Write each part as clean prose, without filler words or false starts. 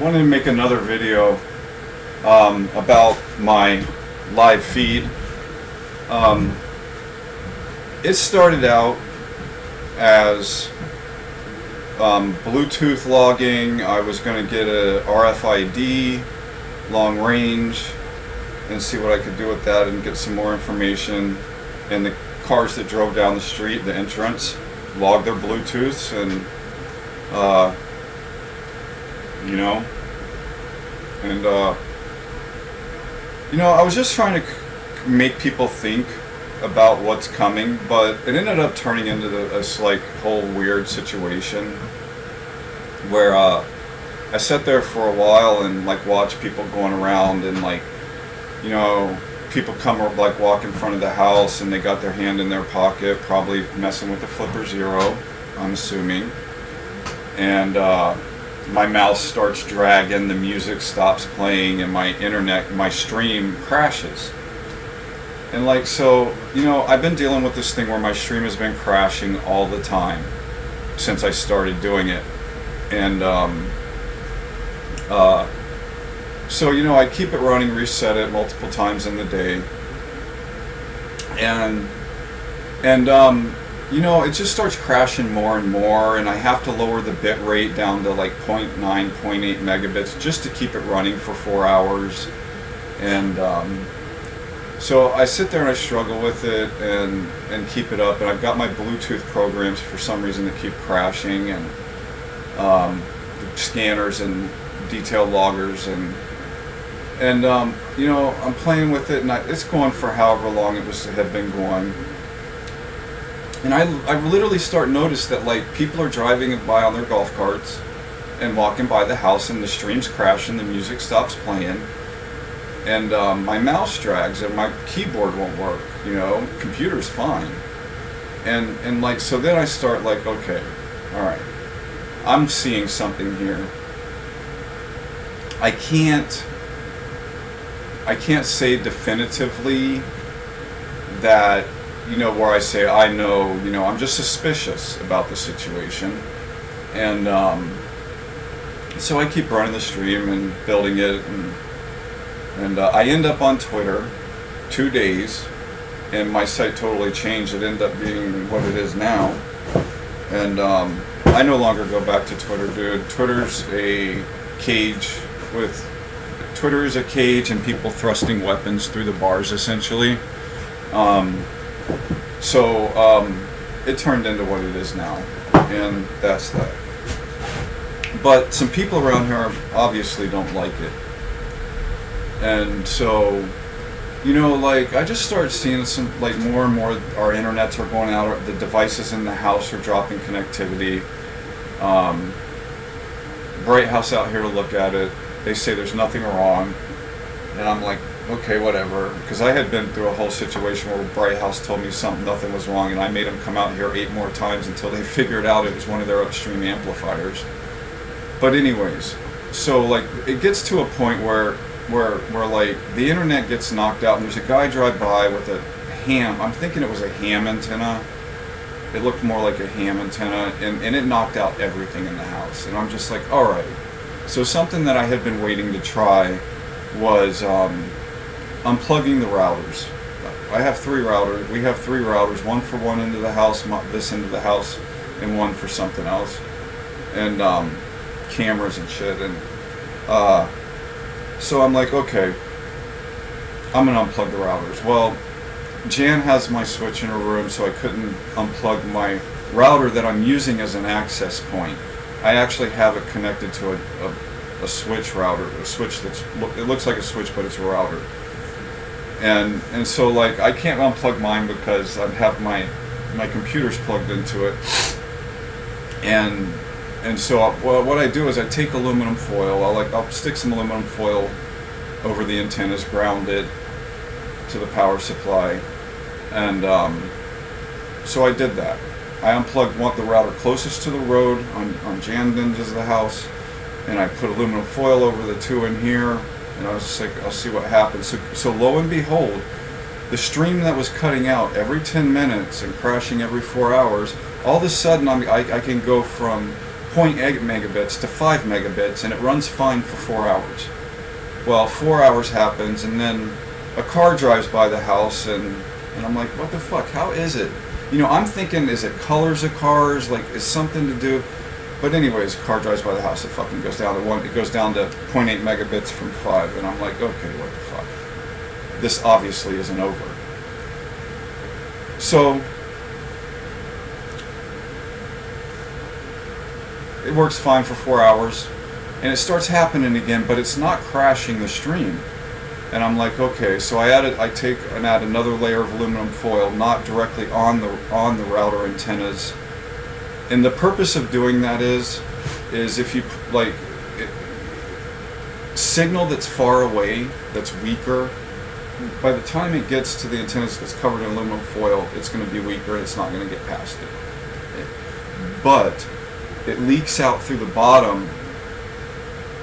wanted to make another video about my live feed. Um, it started out as Bluetooth logging. I was going to get a RFID long range and see what I could do with that and get some more information. And the cars that drove down the street, the entrance, logged their Bluetooths and I was just trying to make people think about what's coming, but it ended up turning into this like whole weird situation where I sat there for a while and like watched people going around and people come or like walk in front of the house and they got their hand in their pocket, probably messing with the Flipper Zero, I'm assuming, and my mouse starts dragging, the music stops playing, and my stream crashes. And I've been dealing with this thing where my stream has been crashing all the time since I started doing it. And I keep it running, reset it multiple times in the day. It just starts crashing more and more, and I have to lower the bit rate down to like 0.9, 0.8 megabits just to keep it running for 4 hours. And so I sit there and I struggle with it and keep it up, and I've got my Bluetooth programs for some reason that keep crashing, and scanners and detailed loggers, and I'm playing with it, and it's going for however long it had been going. And I literally start notice that like people are driving by on their golf carts and walking by the house, and the stream's crashing, the music stops playing, and my mouse drags and my keyboard won't work. Computer's fine, and so then I start like, okay, all right, I'm seeing something here. I can't say definitively that, where I say I know, I'm just suspicious about the situation. And so I keep running the stream and building it, and I end up on Twitter 2 days, and my site totally changed. It ended up being what it is now. And I no longer go back to Twitter, dude. Twitter's a cage and people thrusting weapons through the bars, essentially. It turned into what it is now, and that's that. But some people around here obviously don't like it. And so, I just started seeing some, more and more our internets are going out, the devices in the house are dropping connectivity. Bright House out here to look at it. They say there's nothing wrong. And I'm like, okay, whatever. Because I had been through a whole situation where Bright House told me nothing was wrong, and I made them come out here 8 more times until they figured out it was one of their upstream amplifiers. But anyways, so it gets to a point where the internet gets knocked out, and there's a guy drive by with a ham. I'm thinking it was a ham antenna. It looked more like a ham antenna, and it knocked out everything in the house. And I'm just like, all right. So something that I had been waiting to try was unplugging the routers. I have 3 routers. We have 3 routers, one for one end of the house, this end of the house, and one for something else, and cameras and shit. And so I'm like, okay, I'm gonna unplug the routers. Well, Jan has my switch in her room, so I couldn't unplug my router that I'm using as an access point. I actually have it connected to a switch router, a switch it looks like a switch, but it's a router. And so I can't unplug mine because I have my computer's plugged into it. And so what I do is I take aluminum foil. I'll stick some aluminum foil over the antennas, ground it to the power supply, and so I did that. I unplugged the router closest to the road on Jan's end of the house, and I put aluminum foil over the 2 in here, and I was just like, I'll see what happens. So lo and behold, the stream that was cutting out every 10 minutes and crashing every 4 hours, all of a sudden I can go from 0.8 megabits to 5 megabits, and it runs fine for 4 hours. Well, 4 hours happens, and then a car drives by the house, and I'm like, what the fuck? How is it? You know, I'm thinking, is it colors of cars? Like, is something to do? But anyways, car drives by the house, it fucking goes down to one. It goes down to 0.8 megabits from 5, and I'm like, okay, what the fuck? This obviously isn't over. So it works fine for 4 hours, and it starts happening again, but it's not crashing the stream. And I'm like, okay, so I take and add another layer of aluminum foil, not directly on the router antennas. And the purpose of doing that is if you like signal that's far away, that's weaker, by the time it gets to the antennas that's covered in aluminum foil, it's going to be weaker. It's not going to get past it. But it leaks out through the bottom,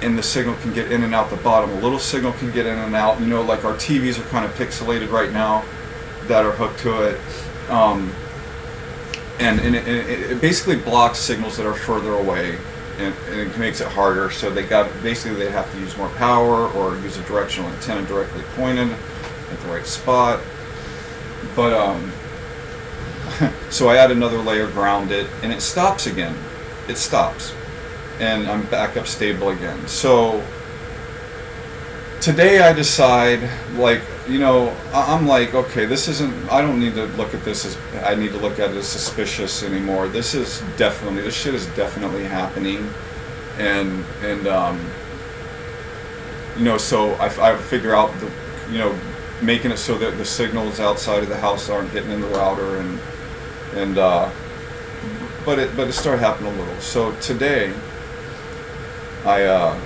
and the signal can get in and out the bottom. A little signal can get in and out. You know, like our TVs are kind of pixelated right now that are hooked to it. And it basically blocks signals that are further away, and it makes it harder. So they have to use more power or use a directional antenna directly pointed at the right spot. But so I add another layer, ground it, and it stops again. It stops, and I'm back up stable again. So today I decide, like, you know, I'm like, okay, I don't need to look at this as, I need to look at it as suspicious anymore. This shit is definitely happening. And you know, so I figure out making it so that the signals outside of the house aren't hitting in the router, but it started happening a little. So today, I've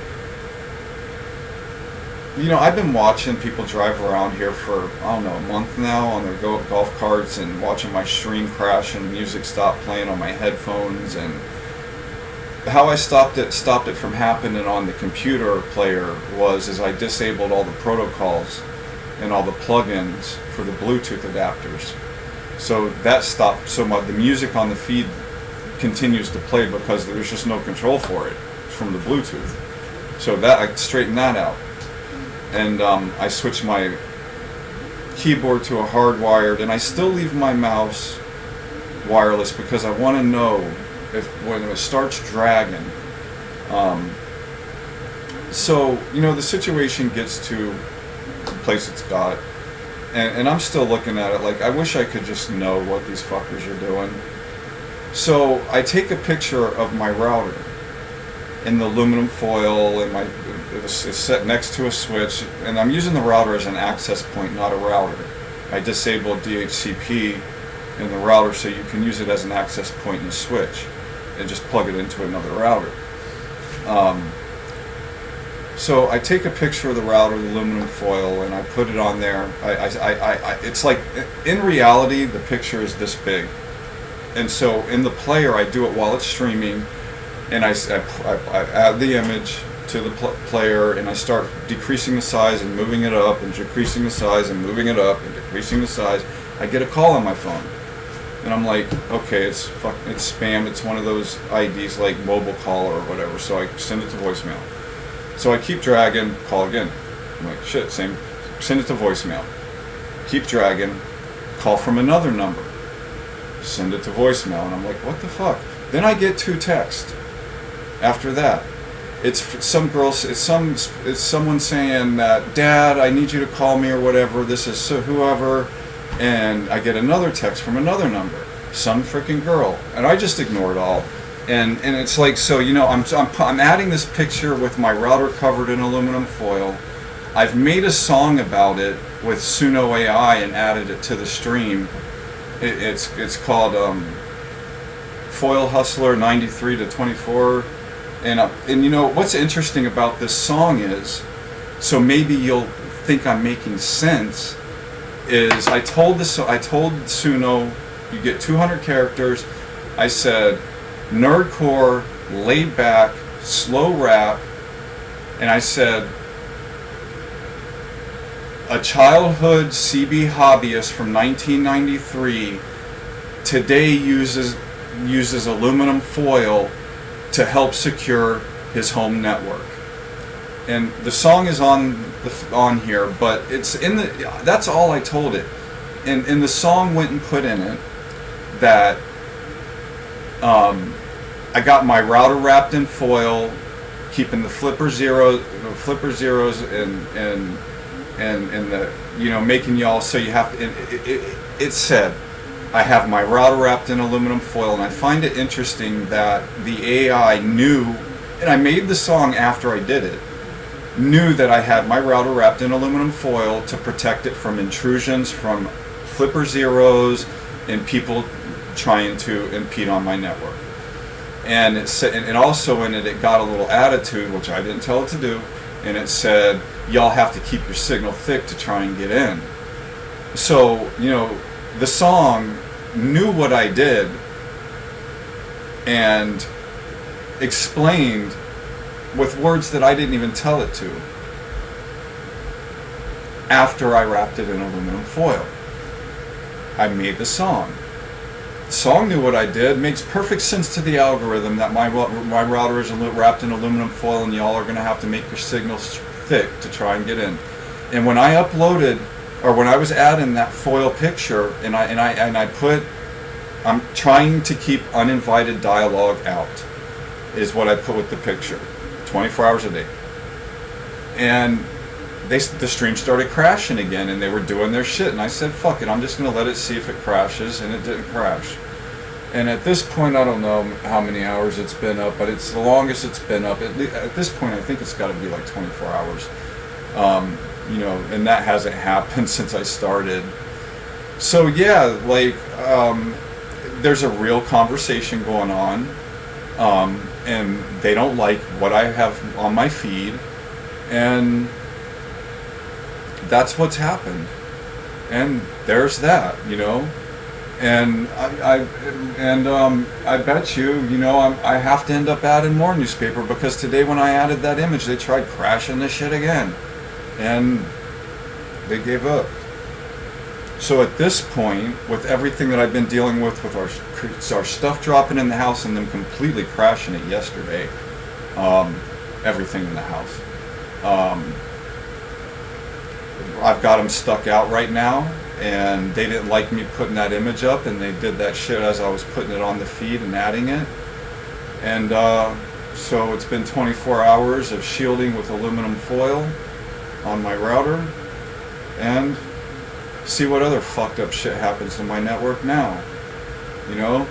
been watching people drive around here for, I don't know, a month now on their golf carts, and watching my stream crash and music stop playing on my headphones. And how I stopped it from happening on the computer player was I disabled all the protocols and all the plugins for the Bluetooth adapters. So that stopped. So the music on the feed continues to play because there's just no control for it from the Bluetooth. So that I straightened that out. And I switched my keyboard to a hardwired, and I still leave my mouse wireless because I want to know when it starts dragging. So the situation gets to the place it's got, and I'm still looking at it like, I wish I could just know what these fuckers are doing. So I take a picture of my router in the aluminum foil, and it's set next to a switch, and I'm using the router as an access point, not a router. I disabled DHCP in the router so you can use it as an access point in the switch and just plug it into another router. So I take a picture of the router, the aluminum foil, and I put it on there. It's like, in reality, the picture is this big. And so in the player, I do it while it's streaming, and I add the image to the player, and I start decreasing the size and moving it up, and decreasing the size and moving it up, and decreasing the size. I get a call on my phone, and I'm like, okay, it's spam. It's one of those IDs like mobile call or whatever. So I send it to voicemail. So I keep dragging, call again. I'm like, shit, same. Send it to voicemail. Keep dragging, call from another number. Send it to voicemail, and I'm like, what the fuck? Then I get 2 texts after that. It's someone saying that, Dad, I need you to call me or whatever. This is whoever. And I get another text from another number, some freaking girl, and I just ignore it all. And it's like, so I'm adding this picture with my router covered in aluminum foil. I've made a song about it with Suno AI and added it to the stream. It's called Foil Hustler 93 to 24. And what's interesting about this song is, so maybe you'll think I'm making sense, is I told Suno, you get 200 characters. I said nerdcore, laid back, slow rap, and I said a childhood CB hobbyist from 1993 today uses aluminum foil to help secure his home network. And the song is on here, but it's in the. That's all I told it. And the song went and put in it that I got my router wrapped in foil, keeping the flipper zeros and the, you know, making y'all so you have to. It said, I have my router wrapped in aluminum foil, and I find it interesting that the AI knew, and I made the song after I did it, knew that I had my router wrapped in aluminum foil to protect it from intrusions from flipper zeros and people trying to impede on my network. And it said, and also in it, it got a little attitude, which I didn't tell it to do, and it said, y'all have to keep your signal thick to try and get in. So, you know, the song knew what I did and explained with words that I didn't even tell it to after I wrapped it in aluminum foil. I made the song. The song knew what I did. Makes perfect sense to the algorithm that my router is wrapped in aluminum foil and y'all are going to have to make your signals thick to try and get in. And when I uploaded, or when I was adding that foil picture, and I put, I'm trying to keep uninvited dialogue out, is what I put with the picture, 24 hours a day. And the stream started crashing again, and they were doing their shit, and I said, fuck it, I'm just going to let it see if it crashes, and it didn't crash. And at this point, I don't know how many hours it's been up, but it's the longest it's been up. At this point, I think it's got to be like 24 hours. You know, and that hasn't happened since I started. So yeah, like, there's a real conversation going on, and they don't like what I have on my feed, and that's what's happened. And there's that, you know. And I bet you, you know, I have to end up adding more newspaper, because today when I added that image, they tried crashing this shit again, and they gave up. So at this point, with everything that I've been dealing with our stuff dropping in the house and them completely crashing it yesterday, everything in the house, I've got them stuck out right now, and they didn't like me putting that image up, and they did that shit as I was putting it on the feed and adding it. And so it's been 24 hours of shielding with aluminum foil on my router, and see what other fucked up shit happens to my network now. You know?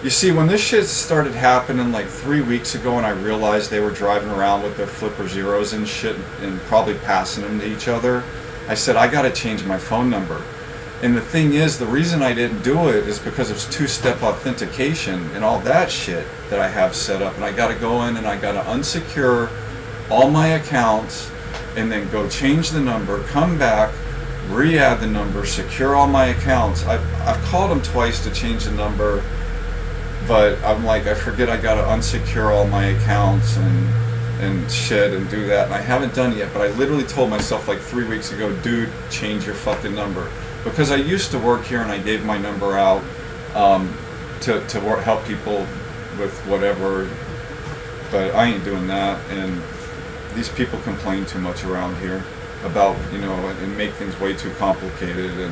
You see, when this shit started happening like 3 weeks ago, and I realized they were driving around with their flipper zeros and shit and probably passing them to each other, I said, I gotta change my phone number. And the thing is, the reason I didn't do it is because of two-step authentication and all that shit that I have set up. And I gotta go in and I gotta unsecure all my accounts, and then go change the number, come back, re-add the number, secure all my accounts. I've called them twice to change the number, but I'm like, I forget I gotta unsecure all my accounts and shit and do that, and I haven't done it yet. But I literally told myself like 3 weeks ago, dude, change your fucking number, because I used to work here and I gave my number out to help people with whatever, but I ain't doing that. And these people complain too much around here about, you know, and make things way too complicated.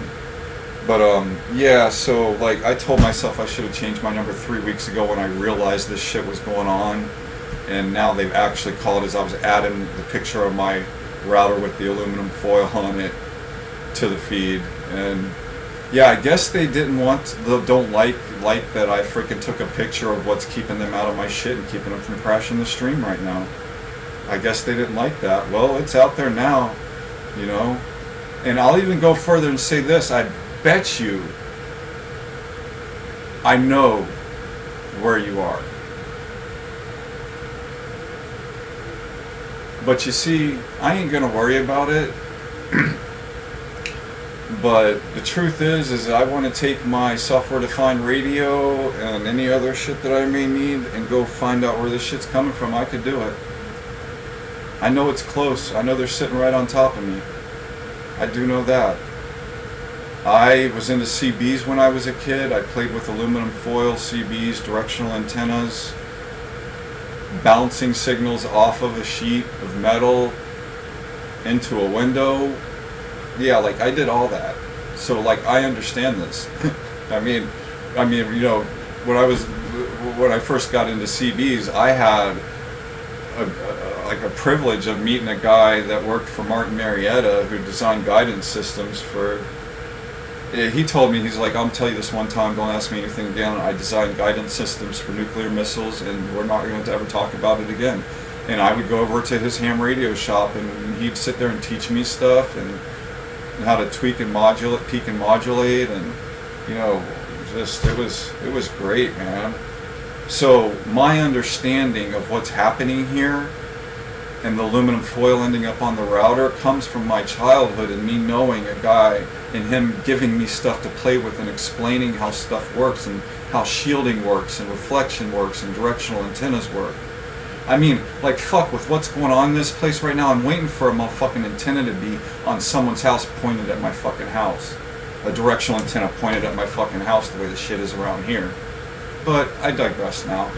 But yeah, so like I told myself I should have changed my number 3 weeks ago when I realized this shit was going on, and now they've actually called as I was adding the picture of my router with the aluminum foil on it to the feed. And yeah, I guess they don't like that I freaking took a picture of what's keeping them out of my shit and keeping them from crashing the stream right now. I guess they didn't like that. Well, it's out there now, you know. And I'll even go further and say this, I bet you I know where you are. But you see, I ain't gonna worry about it. But the truth is I want to take my software-defined radio and any other shit that I may need and go find out where this shit's coming from. I could do it. I know it's close. I know they're sitting right on top of me. I do know that. I was into CBs when I was a kid. I played with aluminum foil CBs, directional antennas. bouncing signals off of a sheet of metal into a window. Yeah, like I did all that. So like I understand this. I mean, you know, when I first got into CBs, I had like a privilege of meeting a guy that worked for Martin Marietta who designed guidance systems for. He told me, he's like, I'll tell you this one time, don't ask me anything again. I designed guidance systems for nuclear missiles, and we're not going to ever talk about it again. And I would go over to his ham radio shop, and he'd sit there and teach me stuff and how to tweak and modulate, peak and modulate, and you know, just it was great, man. So my understanding of what's happening here and the aluminum foil ending up on the router comes from my childhood and me knowing a guy and him giving me stuff to play with and explaining how stuff works and how shielding works and reflection works and directional antennas work. I mean, like, fuck, with what's going on in this place right now, I'm waiting for a motherfucking antenna to be on someone's house pointed at my fucking house. A directional antenna pointed at my fucking house the way the shit is around here. But I digress now.